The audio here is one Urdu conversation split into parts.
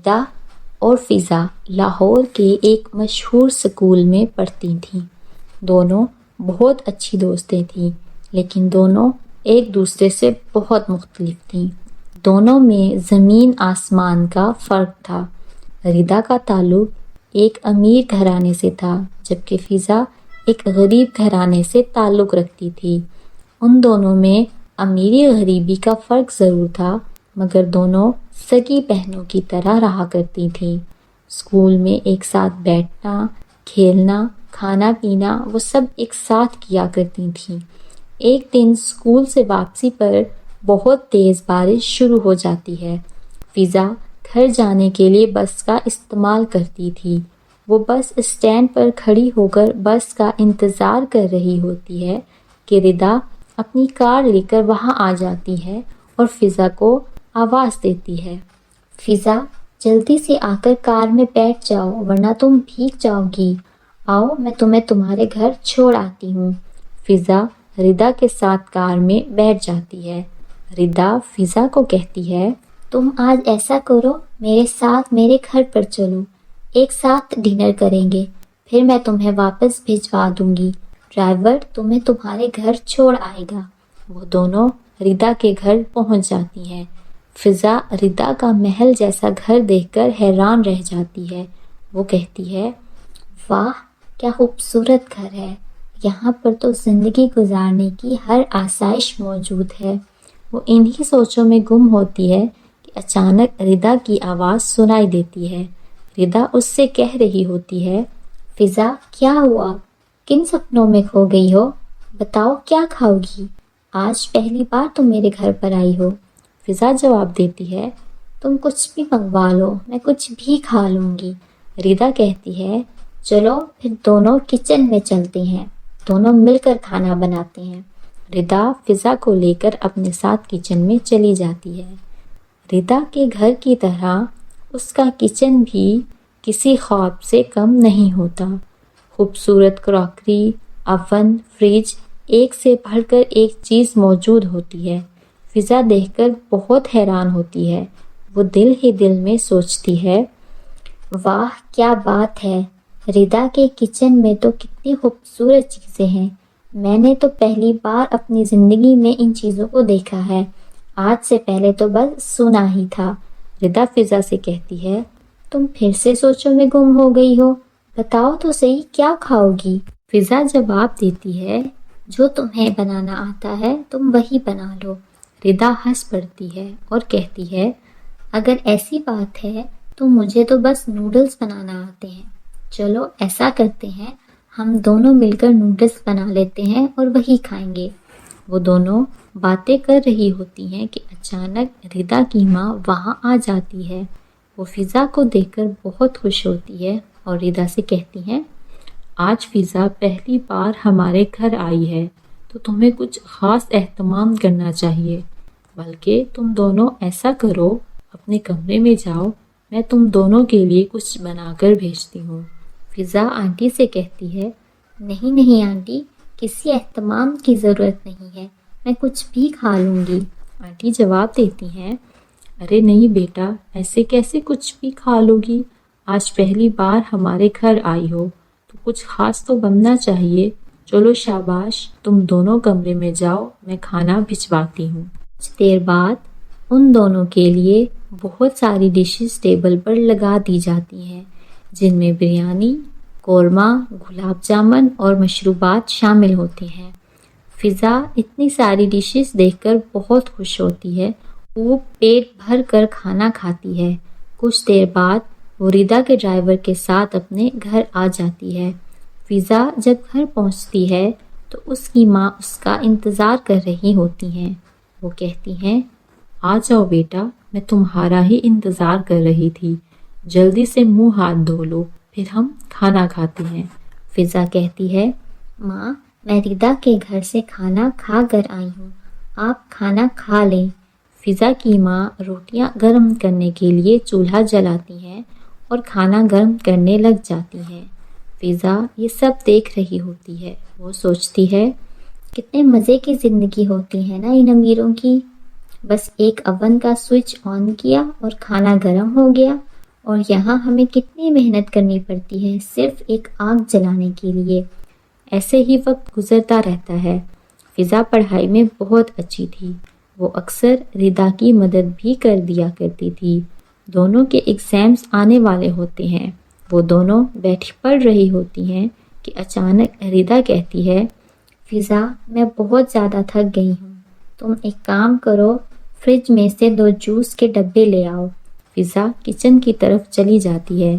ردا اور فضا لاہور کے ایک مشہور اسکول میں پڑھتی تھیں۔ دونوں بہت اچھی دوستیں تھیں، لیکن دونوں ایک دوسرے سے بہت مختلف تھیں۔ دونوں میں زمین آسمان کا فرق تھا۔ ردا کا تعلق ایک امیر گھرانے سے تھا، جبکہ فضا ایک غریب گھرانے سے تعلق رکھتی تھی۔ ان دونوں میں امیری غریبی کا فرق ضرور تھا، مگر دونوں سگی بہنوں کی طرح رہا کرتی تھیں۔ اسکول میں ایک ساتھ بیٹھنا، کھیلنا، کھانا پینا وہ سب ایک ساتھ کیا کرتی تھیں۔ ایک دن اسکول سے واپسی پر بہت تیز بارش شروع ہو جاتی ہے۔ فضا گھر جانے کے لیے بس کا استعمال کرتی تھی۔ وہ بس اسٹینڈ پر کھڑی ہو کر بس کا انتظار کر رہی ہوتی ہے کہ ردا اپنی کار لے کر وہاں آ جاتی ہے اور فضا کو آواز دیتی ہے۔ فضا، جلدی سے آ کر کار میں بیٹھ جاؤ ورنہ تم بھیگ جاؤ گی۔ آؤ میں تمہیں تمہارے گھر چھوڑ آتی ہوں۔ فضا ردا کے ساتھ کار میں بیٹھ جاتی ہے۔ ردا فضا کو کہتی ہے، تم آج ایسا کرو، میرے ساتھ میرے گھر پر چلو، ایک ساتھ ڈنر کریں گے، پھر میں تمہیں واپس بھجوا دوں گی، ڈرائیور تمہیں تمہارے گھر چھوڑ آئے گا۔ وہ دونوں ردا کے گھر پہنچ جاتی ہیں۔ فضا ردا کا محل جیسا گھر دیکھ کر حیران رہ جاتی ہے۔ وہ کہتی ہے، واہ کیا خوبصورت گھر ہے، یہاں پر تو زندگی گزارنے کی ہر آسائش موجود ہے۔ وہ انہی سوچوں میں گم ہوتی ہے کہ اچانک ردا کی آواز سنائی دیتی ہے۔ ردا اس سے کہہ رہی ہوتی ہے، فضا کیا ہوا؟ کن سپنوں میں کھو گئی ہو؟ بتاؤ کیا کھاؤ گی؟ آج پہلی بار تم میرے گھر پر آئی ہو۔ فضا جواب دیتی ہے، تم کچھ بھی منگوا لو، میں کچھ بھی کھا لوں گی۔ ردا کہتی ہے، چلو پھر دونوں کچن میں چلتے ہیں، دونوں مل کر کھانا بناتے ہیں۔ ردا فضا کو لے کر اپنے ساتھ کچن میں چلی جاتی ہے۔ ردا کے گھر کی طرح اس کا کچن بھی کسی خواب سے کم نہیں ہوتا۔ خوبصورت کراکری، اوون، فریج، ایک سے بڑھ کر ایک چیز موجود ہوتی ہے۔ فضا دیکھ کر بہت حیران ہوتی ہے۔ وہ دل ہی دل میں سوچتی ہے، واہ کیا بات ہے، ردا کے کچن میں تو کتنی خوبصورت چیزیں ہیں، میں نے تو پہلی بار اپنی زندگی میں ان چیزوں کو دیکھا ہے، آج سے پہلے تو بس سنا ہی تھا۔ ردا فضا سے کہتی ہے، تم پھر سے سوچوں میں گم ہو گئی ہو، بتاؤ تو صحیح کیا کھاؤ گی؟ فضا جواب دیتی ہے، جو تمہیں بنانا آتا ہے تم وہی بنا لو۔ ردا ہنس پڑتی ہے اور کہتی ہے، اگر ایسی بات ہے تو مجھے تو بس نوڈلز بنانا آتے ہیں، چلو ایسا کرتے ہیں ہم دونوں مل کر نوڈلز بنا لیتے ہیں اور وہی کھائیں گے۔ وہ دونوں باتیں کر رہی ہوتی ہیں کہ اچانک ردا کی ماں وہاں آ جاتی ہے۔ وہ فضا کو دیکھ کر بہت خوش ہوتی ہے اور ردا سے کہتی ہیں، آج فضا پہلی بار ہمارے گھر آئی ہے تو تمہیں کچھ خاص اہتمام کرنا چاہیے، بلکہ تم دونوں ایسا کرو، اپنے کمرے میں جاؤ، میں تم دونوں کے لیے کچھ بنا کر بھیجتی ہوں۔ فضا آنٹی سے کہتی ہے، نہیں نہیں آنٹی، کسی اہتمام کی ضرورت نہیں ہے، میں کچھ بھی کھا لوں گی۔ آنٹی جواب دیتی ہیں، ارے نہیں بیٹا، ایسے کیسے کچھ بھی کھا لو گی، آج پہلی بار ہمارے گھر آئی ہو تو کچھ خاص تو بننا چاہیے، چلو شاباش، تم دونوں کمرے میں جاؤ، میں کھانا بھجواتی ہوں۔ کچھ دیر بعد ان دونوں کے لیے بہت ساری ڈشز ٹیبل پر لگا دی جاتی ہیں، جن میں بریانی، قورمہ، گلاب جامن اور مشروبات شامل ہوتے ہیں۔ فضا اتنی ساری ڈشز دیکھ کر بہت خوش ہوتی ہے، وہ پیٹ بھر کر کھانا کھاتی ہے۔ کچھ دیر بعد وہ ردا کے ڈرائیور کے ساتھ اپنے گھر آ جاتی ہے۔ فضا جب گھر پہنچتی ہے تو اس کی ماں اس کا انتظار کر رہی ہوتی ہیں۔ وہ کہتی ہیں، آ جاؤ بیٹا، میں تمہارا ہی انتظار کر رہی تھی، جلدی سے منہ ہاتھ دھو لو، پھر ہم کھانا کھاتے ہیں۔ فضا کہتی ہے، ماں میں ردا کے گھر سے کھانا کھا کر آئی ہوں، آپ کھانا کھا لیں۔ فضا کی ماں روٹیاں گرم کرنے کے لیے چولہا جلاتی ہیں اور کھانا گرم کرنے لگ جاتی ہیں۔ فضا یہ سب دیکھ رہی ہوتی ہے۔ وہ سوچتی ہے، کتنے مزے کی زندگی ہوتی ہے نا ان امیروں کی، بس ایک اوون کا سوئچ آن کیا اور کھانا گرم ہو گیا، اور یہاں ہمیں کتنی محنت کرنی پڑتی ہے صرف ایک آگ جلانے کے لیے۔ ایسے ہی وقت گزرتا رہتا ہے۔ فضا پڑھائی میں بہت اچھی تھی۔ وہ اکثر ردا کی مدد بھی کر دیا کرتی تھی۔ دونوں کے ایگزامز آنے والے ہوتے ہیں۔ وہ دونوں بیٹھی پڑھ رہی ہوتی ہیں کہ اچانک ردا کہتی ہے، فضا میں بہت زیادہ تھک گئی ہوں، تم ایک کام کرو، فریج میں سے 2 جوس کے ڈبے لے آؤ۔ فضا کچن کی طرف چلی جاتی ہے۔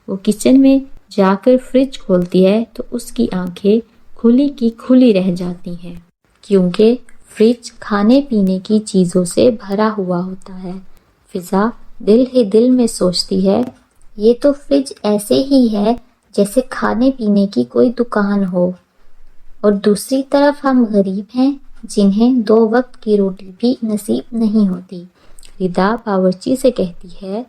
وہ کچن میں جا کر فریج کھولتی ہے تو اس کی آنکھیں کھلی کی کھلی رہ جاتی ہیں، کیونکہ فریج کھانے پینے کی چیزوں سے بھرا ہوا ہوتا ہے۔ فضا دل ہی دل میں سوچتی ہے، یہ تو فریج ایسے ہی ہے جیسے کھانے پینے کی کوئی دکان ہو، اور دوسری طرف ہم غریب ہیں جنہیں 2 وقت کی روٹی بھی نصیب نہیں ہوتی۔ ردا باورچی سے کہتی ہے،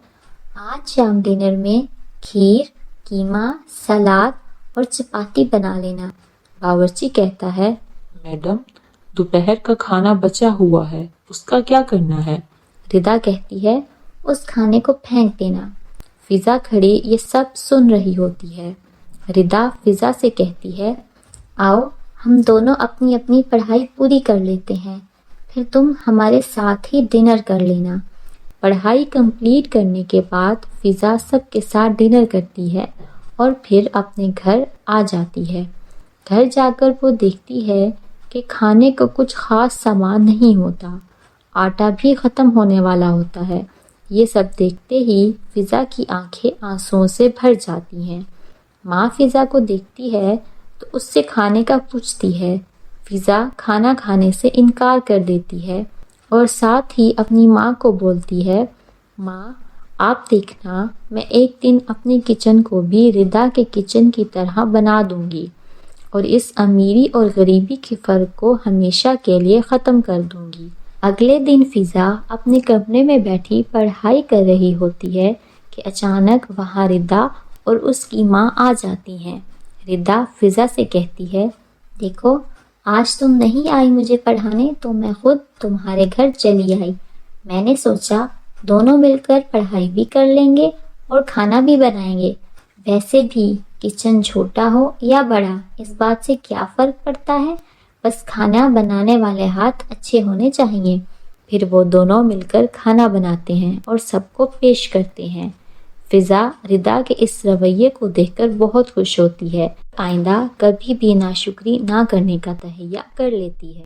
آج شام ڈنر میں کھیر، قیمہ، سلاد اور چپاتی بنا لینا۔ باورچی کہتا ہے، میڈم، دوپہر کا کھانا بچا ہوا ہے، اس کا کیا کرنا ہے؟ ردا کہتی ہے، اس کھانے کو پھینک دینا۔ فضا کھڑی یہ سب سن رہی ہوتی ہے۔ ردا فضا سے کہتی ہے، آؤ ہم دونوں اپنی اپنی پڑھائی پوری کر لیتے ہیں، پھر تم ہمارے ساتھ ہی ڈنر کر لینا۔ پڑھائی کمپلیٹ کرنے کے بعد فضا سب کے ساتھ ڈنر کرتی ہے اور پھر اپنے گھر آ جاتی ہے۔ گھر جا کر وہ دیکھتی ہے کہ کھانے کو کچھ خاص سامان نہیں ہوتا، آٹا بھی ختم ہونے والا ہوتا ہے۔ یہ سب دیکھتے ہی فضا کی آنکھیں آنسوؤں سے بھر جاتی ہیں۔ ماں فضا کو دیکھتی ہے تو اس سے کھانے کا پوچھتی ہے۔ فضا کھانا کھانے سے انکار کر دیتی ہے اور ساتھ ہی اپنی ماں کو بولتی ہے، ماں آپ دیکھنا، میں ایک دن اپنے کچن کو بھی ردا کے کچن کی طرح بنا دوں گی اور اس امیری اور غریبی کے فرق کو ہمیشہ کے لیے ختم کر دوں گی۔ اگلے دن فضا اپنے کمرے میں بیٹھی پڑھائی کر رہی ہوتی ہے کہ اچانک وہاں ردا اور اس کی ماں آ جاتی ہیں۔ ردا فضا سے کہتی ہے، دیکھو آج تم نہیں آئی مجھے پڑھانے تو میں خود تمہارے گھر چلی آئی۔ میں نے سوچا دونوں مل کر پڑھائی بھی کر لیں گے اور کھانا بھی بنائیں گے۔ ویسے بھی کچن چھوٹا ہو یا بڑا اس بات سے کیا فرق پڑتا ہے، بس کھانا بنانے والے ہاتھ اچھے ہونے چاہیے۔ پھر وہ دونوں مل کر کھانا بناتے ہیں اور سب کو پیش کرتے ہیں۔ فضا ردا کے اس رویے کو دیکھ کر بہت خوش ہوتی ہے، آئندہ کبھی بھی ناشکری نہ کرنے کا تہیہ کر لیتی ہے۔